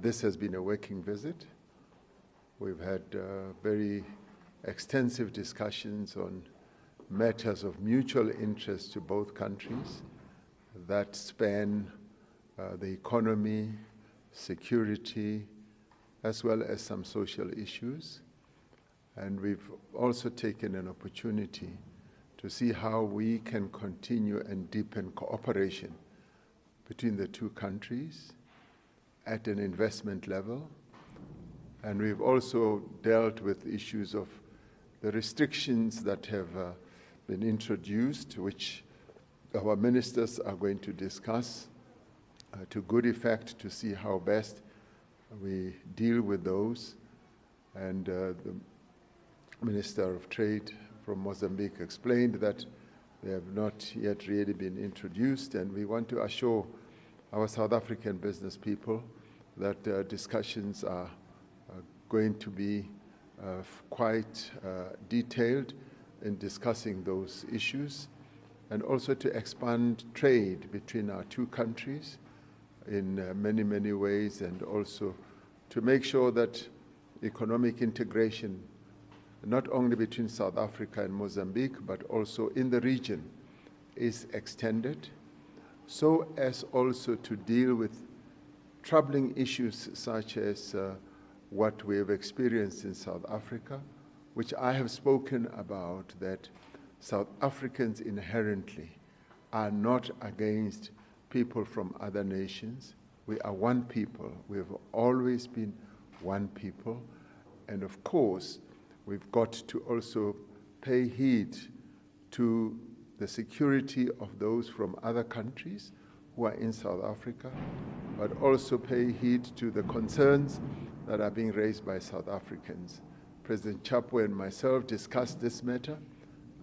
This has been a working visit. We've had very extensive discussions on matters of mutual interest to both countries that span the economy, security, as well as some social issues. And we've also taken an opportunity to see how we can continue and deepen cooperation between the two countries at an investment level. And we've also dealt with issues of the restrictions that have been introduced, which our ministers are going to discuss to good effect to see how best we deal with those. And the Minister of Trade from Mozambique explained that they have not yet really been introduced, and we want to assure our South African business people that discussions are going to be quite detailed in discussing those issues, and also to expand trade between our two countries in many, many ways, and also to make sure that economic integration, not only between South Africa and Mozambique, but also in the region, is extended, so as also to deal with troubling issues such as what we have experienced in South Africa, which I have spoken about, that South Africans inherently are not against people from other nations. We are one people. We have always been one people. And of course, we've got to also pay heed to the security of those from other countries who are in South Africa, but also pay heed to the concerns that are being raised by South Africans. President Chapo and myself discussed this matter,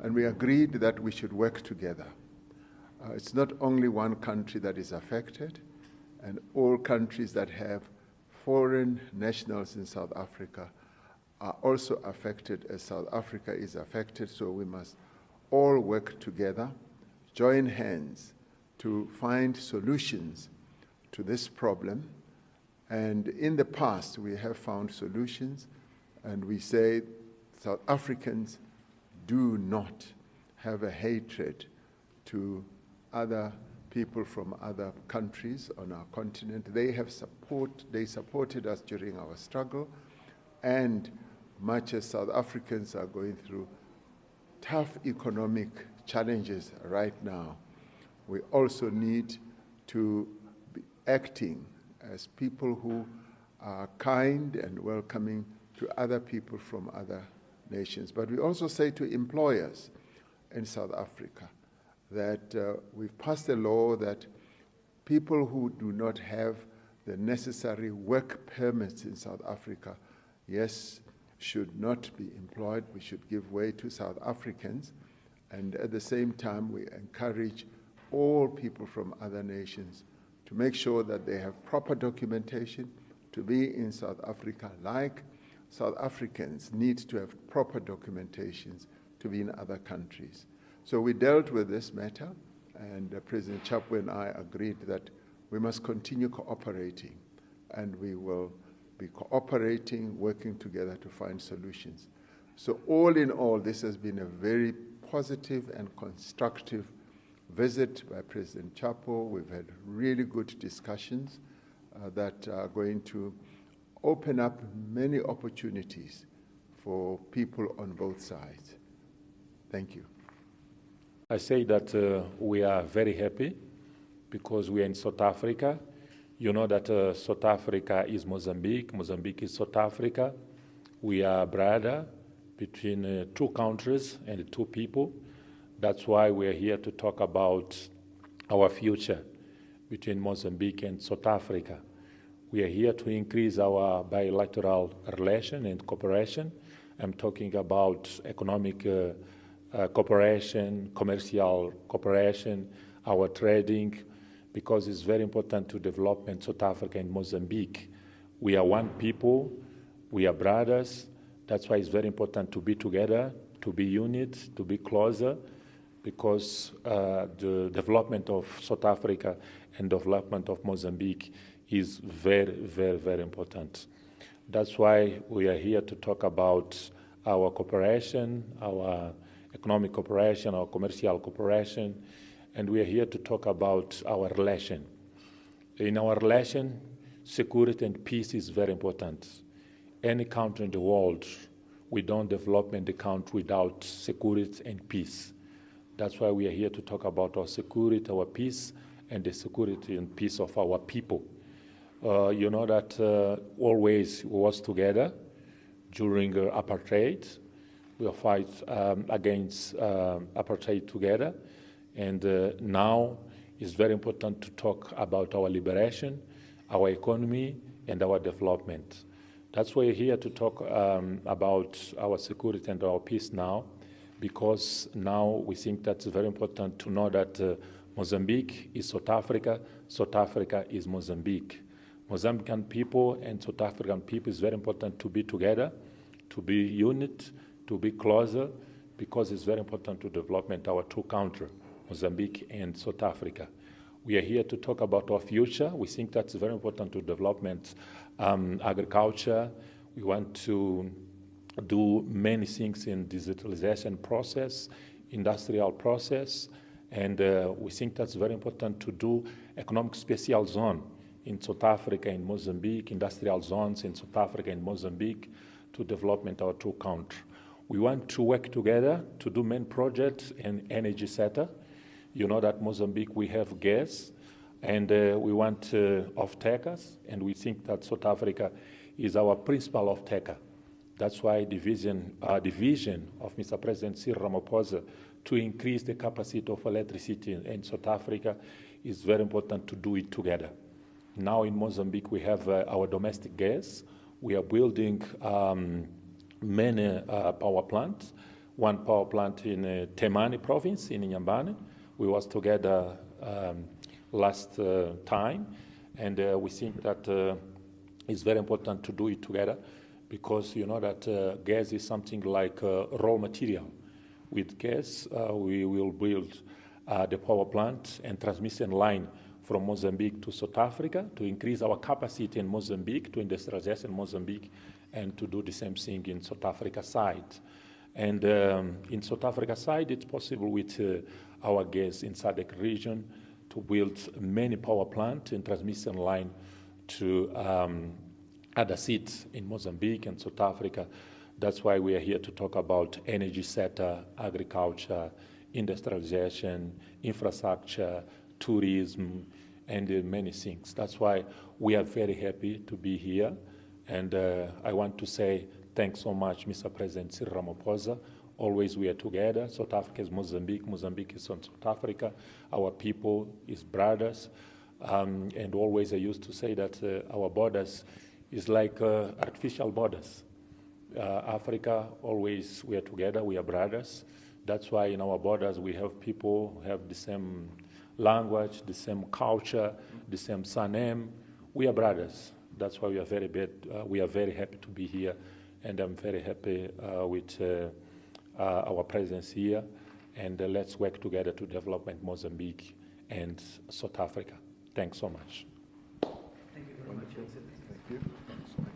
and we agreed that we should work together. It's not only one country that is affected, and all countries that have foreign nationals in South Africa are also affected as South Africa is affected, so we must all work together, join hands to find solutions to this problem. And in the past, we have found solutions, and we say South Africans do not have a hatred to other people from other countries on our continent. They supported us during our struggle, and much as South Africans are going through tough economic challenges right now, we also need to be acting as people who are kind and welcoming to other people from other nations. But we also say to employers in South Africa that we've passed a law that people who do not have the necessary work permits in South Africa, yes, should not be employed. We should give way to South Africans, and at the same time we encourage all people from other nations to make sure that they have proper documentation to be in South Africa, like South Africans need to have proper documentations to be in other countries. So we dealt with this matter, and President Chapo and I agreed that we must continue cooperating, and we will be cooperating, working together to find solutions. So all in all, this has been a very positive and constructive visit by President Chapo. We've had really good discussions that are going to open up many opportunities for people on both sides. Thank you. I say that we are very happy because we are in South Africa. You know that South Africa is Mozambique, Mozambique is South Africa. We are brother between two countries and two people. That's why we're here to talk about our future between Mozambique and South Africa. We are here to increase our bilateral relation and cooperation. I'm talking about economic cooperation, commercial cooperation, our trading, because it's very important to development South Africa and Mozambique. We are one people, we are brothers. That's why it's very important to be together, to be unit, to be closer, because the development of South Africa and development of Mozambique is very, very, very important. That's why we are here to talk about our cooperation, our economic cooperation, our commercial cooperation, and we are here to talk about our relation. In our relation, security and peace is very important. Any country in the world, we don't develop the country without security and peace. That's why we are here to talk about our security, our peace, and the security and peace of our people. You know that always we was together during apartheid. We fight against apartheid together, and now it's very important to talk about our liberation, our economy, and our development. That's why we're here to talk about our security and our peace now, because now we think that's very important to know that Mozambique is South Africa is Mozambique. Mozambican people and South African people is very important to be together, to be unit, to be closer, because it's very important to development our two countries, Mozambique and South Africa. We are here to talk about our future. We think that's very important to development agriculture. We want to do many things in digitalization process, industrial process, and we think that's very important to do economic special zone in South Africa and Mozambique, industrial zones in South Africa and Mozambique to development our two countries. We want to work together to do main projects in energy sector. You know that Mozambique we have gas, and we want off-takers, and we think that South Africa is our principal off-taker. That's why the vision of Mr. President Cyril Ramaphosa to increase the capacity of electricity in South Africa is very important to do it together. Now in Mozambique we have our domestic gas. We are building many power plants. One power plant in Temane province in Inhambane. We was together last time, and we think that it's very important to do it together, because you know that gas is something like raw material. With gas, we will build the power plant and transmission line from Mozambique to South Africa to increase our capacity in Mozambique, to industrialize in Mozambique, and to do the same thing in South Africa side. And in South Africa side, it's possible with our gas in SADC region to build many power plants and transmission line to other seats in Mozambique and South Africa. That's why we are here to talk about energy sector, agriculture, industrialization, infrastructure, tourism, and many things. That's why we are very happy to be here. And I want to say thanks so much, Mr. President Cyril Ramaphosa. Always we are together. South Africa is Mozambique. Mozambique is on South Africa. Our people is brothers. And always I used to say that our borders is like artificial borders. Africa, always we are together. We are brothers. That's why in our borders we have people who have the same language, the same culture, the same surname. We are brothers. That's why we are very happy to be here, and I'm very happy with our presence here. And let's work together to develop Mozambique and South Africa. Thanks so much. Thank you very much. Thank you.